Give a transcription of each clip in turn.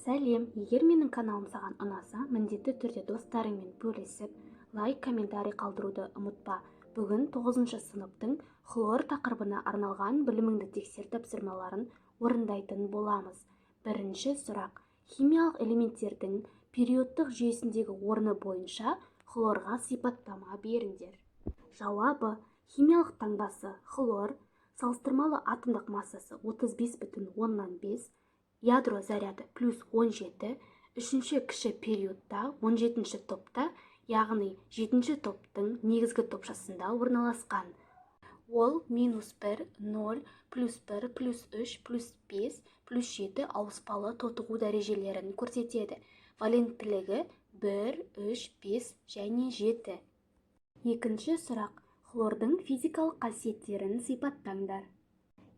Сәлем, егер менің каналым саған ұнаса, міндетті түрде достарыңмен бөлісіп, лайк, комментарий қалдыруды ұмытпа. Бүгін 9 сыныптың хлор тақырыбына арналған біліміңді тексер тапсырмаларын орындайтын боламыз. Бірінші сұрақ. Химиялық элементтердің периодтық жүйесіндегі орны бойынша хлорға сипаттама беріңдер. Жауабы: химиялық таңбасы хлор, салыстырмалы атомдық массасы 35,5, ядро заряды плюс 17, үшінші кіші периодта 17-ші топта, яғни 7-ші топтың негізгі топшасында орналасқан. Ол -1, 0, +1, +3, +5, +7 ауыспалы тотығу дәрежелерін көрсетеді. Валенттілігі 1, 3, 5 және 7. Екінші сұрақ. Хлордың физикалық қасиеттерін сипаттаңдар.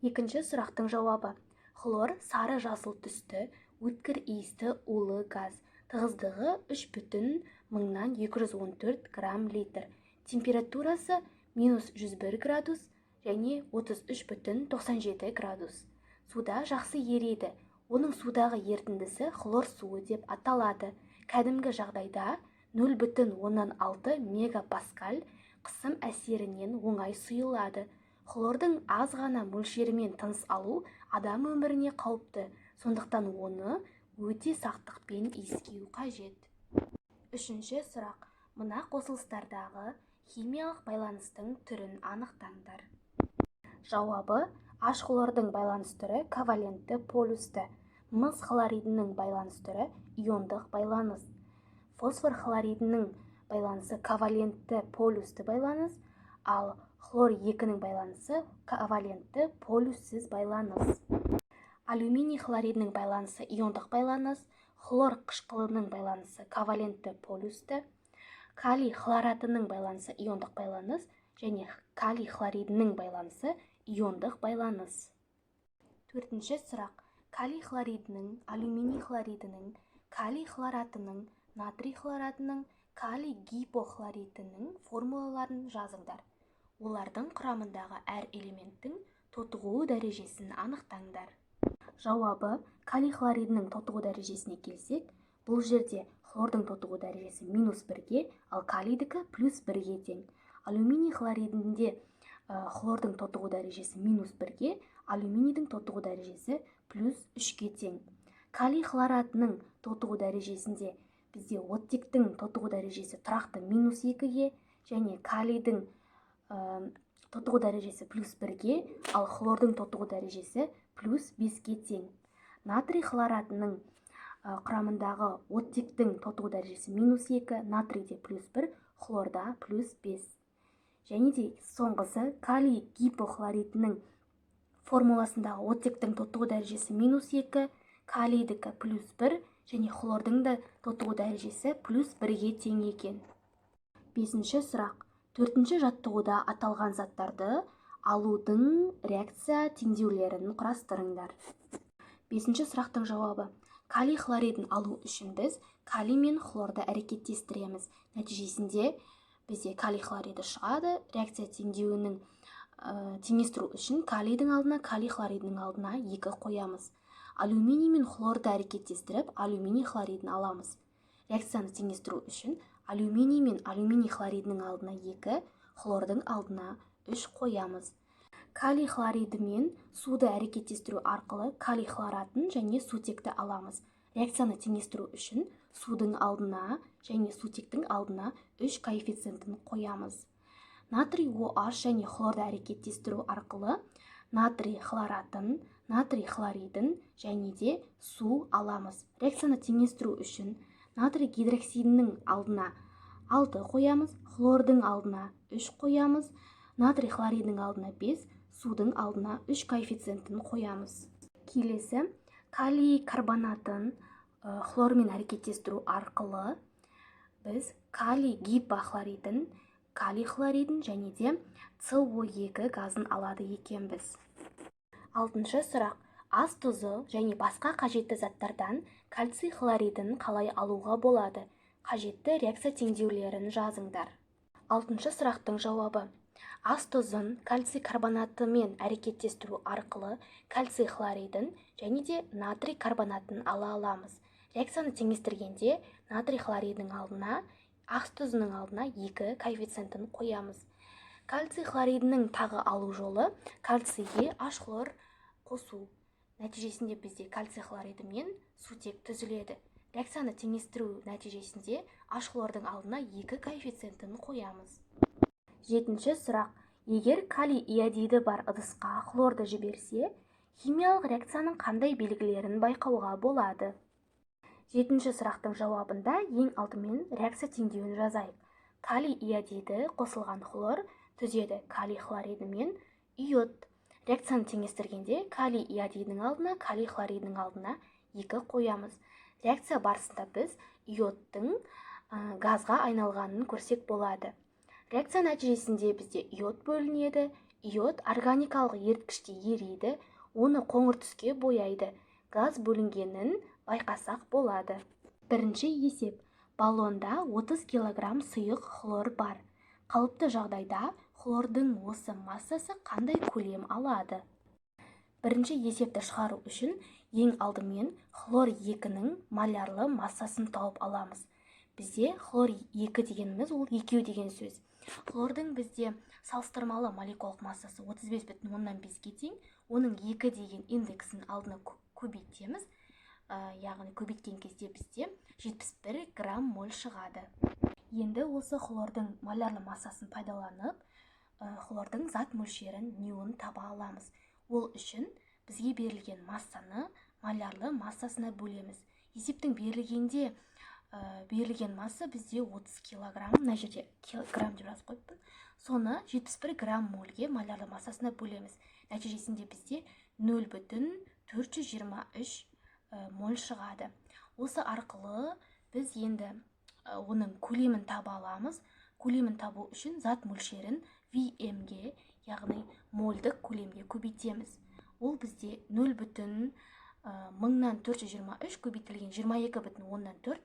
Екінші сұрақтың жауабы: хлор сары жасыл түсті, өткір иісті улы газ. Тығыздығы 3,214 грамм-литр. Температурасы -101 градус және 33,97 градус. Суда жақсы ериді. Оның судағы ерітіндісі хлор суы деп аталады. Кәдімгі жағдайда 0,16 мегапаскаль қысым әсерінен оңай сұйылады. Хлордың аз ғана мөлшерімен тыныс алу адам өміріне қауіпті, сондықтан оны өте сақтықпен иіскеу қажет. Үшінші сұрақ. Мына қосылыстардағы химиялық байланыстың түрін анықтаңдар. Жауабы: H хлордың байланыс түрі ковалентті полюсті. Мыс хлоридінің байланыс түрі иондық байланыс. Фосфор хлоридінің байланысы ковалентті полюсті байланыс, ал хлор 2-нің байланысы ковалентті полюссіз байланыс. Алюминий хлоридінің байланысы иондық байланыс, хлор қышқылының байланысы ковалентті полюсті, калий хлоратының байланысы иондық байланыс және калий хлоридінің байланысы иондық байланыс. Төртінші сұрақ. Калий хлоридінің, алюминий хлоридінің, калий хлоратының, натрий хлоратының, калий гипохлоритінің формулаларын жазыңдар. Олардың құрамындағы әр элементтің тотығу дәрежесін анықтаңдар. Жауабы: калий хлоридінің тотығу дәрежесіне келсек, бұл жерде хлордың тотығу дәрежесі -1-ге, ал калийдікі +1-ге тең. Алюминий хлоридінде хлордың тотығу дәрежесі -1-ге, алюминийдің тотығу дәрежесі +3-ге тең. Калий хлоратының тотығу дәрежесінде бізде оттектің тотығу дәрежесі тұрақты -2-ге және калийдің тотығу дәрежесі +1-ге, ал хлордың тотығу дәрежесі +5-ге тең. Натрий хлоратының құрамындағы оттектің тотығу дәрежесі -2, натрийде +1, хлорда +5. Және де соңғысы калий гипохлоритінің формуласындағы оттектің тотығу дәрежесі -2, калийдікі +1 және хлордың да тотығу дәрежесі +1-ге тең екен. Бесінші сұрақ. Төртінші жаттығуда аталған заттарды алудың реакция теңдеулерін құрастырыңдар. Бесінші сұрақтың жауабы: калий хлоридін алу үшін біз калий мен хлорды әрекеттестіреміз. Нәтижесінде бізде калий хлориді шығады. Реакция теңдеуінің теңестіру үшін калийдің алдына калий хлоридінің алдына 2 қоямыз. Алюминий мен хлорды әрекеттестіріп, алюминий хлоридін аламыз. Реакцияны теңестіру үшін алюминий мен алюминий хлоридінің алдына 2, хлордың алдына 3 қоямыз. Калий хлориді мен суды әрекеттестіру арқылы калий хлоратын және сутекті аламыз. Реакцияны теңестіру үшін судың алдына және сутектің алдына 3 коэффициентін қоямыз. Натрий OH және хлорды әрекеттестіру арқылы натрий хлоратын, натрий хлоридін және де су аламыз. Реакцияны теңестіру үшін натрий гидроксидінің алдына 6 қоямыз, хлордың алдына 3 қоямыз, натрий хлоридінің алдына 5, судың алдына 3 коэффициентін қоямыз. Келесі, калий карбонатын хлормен әрекеттестіру арқылы біз калий гипохлоридін, калий хлоридін және де СО2 газын алады екенбіз. Алтыншы сұрақ. Ас тұзы және басқа қажетті заттардан кальций хлоридін қалай алуға болады? Қажетті реакция теңдеулерін жазыңдар. Алтыншы сұрақтың жауабы: ас тұзын кальций карбонатымен әрекеттестіру арқылы кальций хлоридін және де натрий карбонатын ала аламыз. Реакцияны теңестіргенде натрий хлоридінің алдына, ақ тұзының алдына 2 коэффициентін қоямыз. Кальций хлоридінің тағы алу жолы кальцийге H хлор қосу. Нәтижесінде бізде кальций хлориді мен сутек түзіледі. Реакцияны теңестіру нәтижесінде H хлордың алдына 2 коэффициентін қоямыз. 7-ші сұрақ. Егер калий иодиді бар ыдысқа хлорды жіберсе, химиялық реакцияның қандай белгілерін байқауға болады? 7-ші сұрақтың жауабында ең алдымен реакция теңдеуін жазайық. Калий иодиді қосылған хлор түзеді калий хлориді мен иод. Реакцияны теңестіргенде калий иодидінің алдына, калий хлоридінің алдына 2 қоямыз. Реакция барысында біз иодтың газға айналғанын көрсек болады. Реакция нәтижесінде бізде иод бөлінеді. Иод органикалық еріткіште ериді, оны қоңыр түске бояйды. Газ бөлінгенін байқасақ болады. Бірінші есеп. Баллонда 30 кг сұйық хлор бар. Қалыпты жағдайда хлордың осы массасы қандай көлем алады? Бірінші есепті шығару үшін ең алдымен хлор 2-нің молярлы массасын тауып аламыз. Бізде хлор 2 дегеніміз ол екеу деген сөз. Хлордың бізде салыстырмалы молекулалық массасы 35,5-ге тең. Оның 2 деген индексін алдына көбейтеміз. Яғни көбейткен кезде бізде 71 грамм моль шығады. Енді осы хлордың молярлы массасын пайдаланып, хлордың зат мөлшерін неуін таба аламыз. Ол үшін бізге берілген массаны молярлы массасына бөлеміз. Есептің берілген масса бізде 30 килограмм, мына жерде килограмм деп жазып қойыппын. Соны 71 грамм мольге молярлы массасына бөлеміз. Нәтижесінде бізде 0,423 моль шығады. Осы арқылы біз енді оның көлемін таба аламыз. Көлемін табу үшін зат мөлшерін Vm-ге, яғни мольдік көлемге көбейтеміз. Ол бізде 0,423 көбейтілген 22,4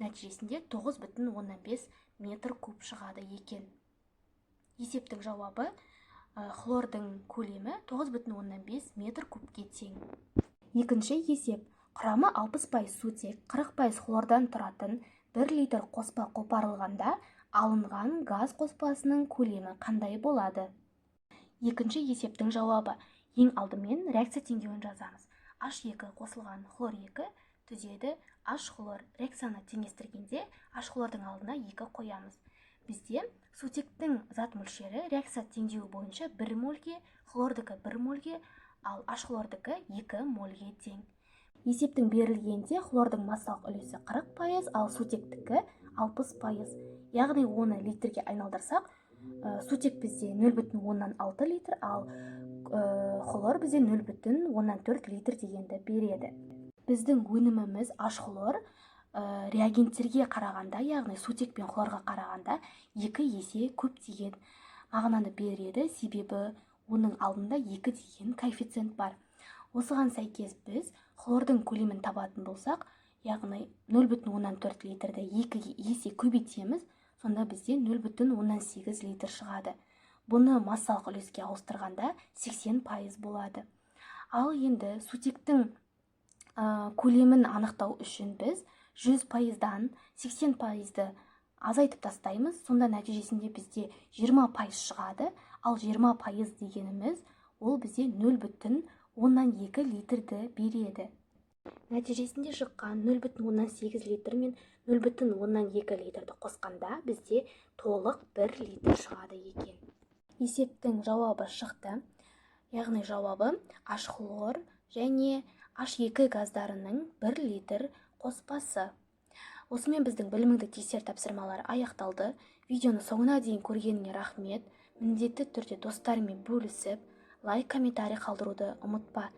нәтижесінде 9,5 метр куб шығады екен. Есептің жауабы хлордың көлемі 9,5 метр кубке тең. Екінші есеп. Құрамы 60% сутек, 40% хлордан тұратын 1 литр қоспа қопарылғанда алынған газ қоспасының көлемі қандай болады? Екінші есептің жауабы. Ең алдымен реакция теңдеуін жазамыз. H2 қосылған хлор 2 түзеді H хлор. Реакцияны теңестіргенде H хлордың алдына 2 қоямыз. Бізде сутектің зат мөлшері реакция теңдеуі бойынша 1 мольге, хлордікі 1 мольге, ал H хлордікі 2 мольге тең. Есептің берілгенде хлордың массалық үлесі 40%, ал сутектікі 60%. Яғни оны литрге айналдырсақ, сутек бізде 0,6 литр, ал хлор бізде 0,4 литр дегенді береді. Біздің өніміміз H хлор реагенттерге қарағанда, яғни сутек пен хлорға қарағанда 2 есе көп деген мағынаны береді, себебі оның алдында 2 деген коэффициент бар. Осыған сәйкес біз хлордың көлемін табатын болсақ, яғни 0,4 литрді 2 есе көбейтеміз, сонда бізде 0,18 литр шығады. Бұны массалық үлеске ауыстырғанда 80% болады. Ал енді сутектің көлемін анықтау үшін біз 100%-дан 80%-ді азайтып тастаймыз, сонда нәтижесінде бізде 20% шығады, ал 20% дегеніміз ол бізде 0,2 литрді береді. Нәтижесінде шыққан 0,18 литр мен 0,2 литрді қосқанда бізде толық 1 литр шығады екен. Есептің жауабы шықты. Яғни жауабы H хлор және H2 газдарының 1 литр қоспасы. Осымен біздің біліміңді тексер тапсырмалары аяқталды. Видеоны соңына дейін көргеніңе рахмет. Міндетті түрде достарымен бөлісіп, лайк, комментарий қалдыруды ұмытпа.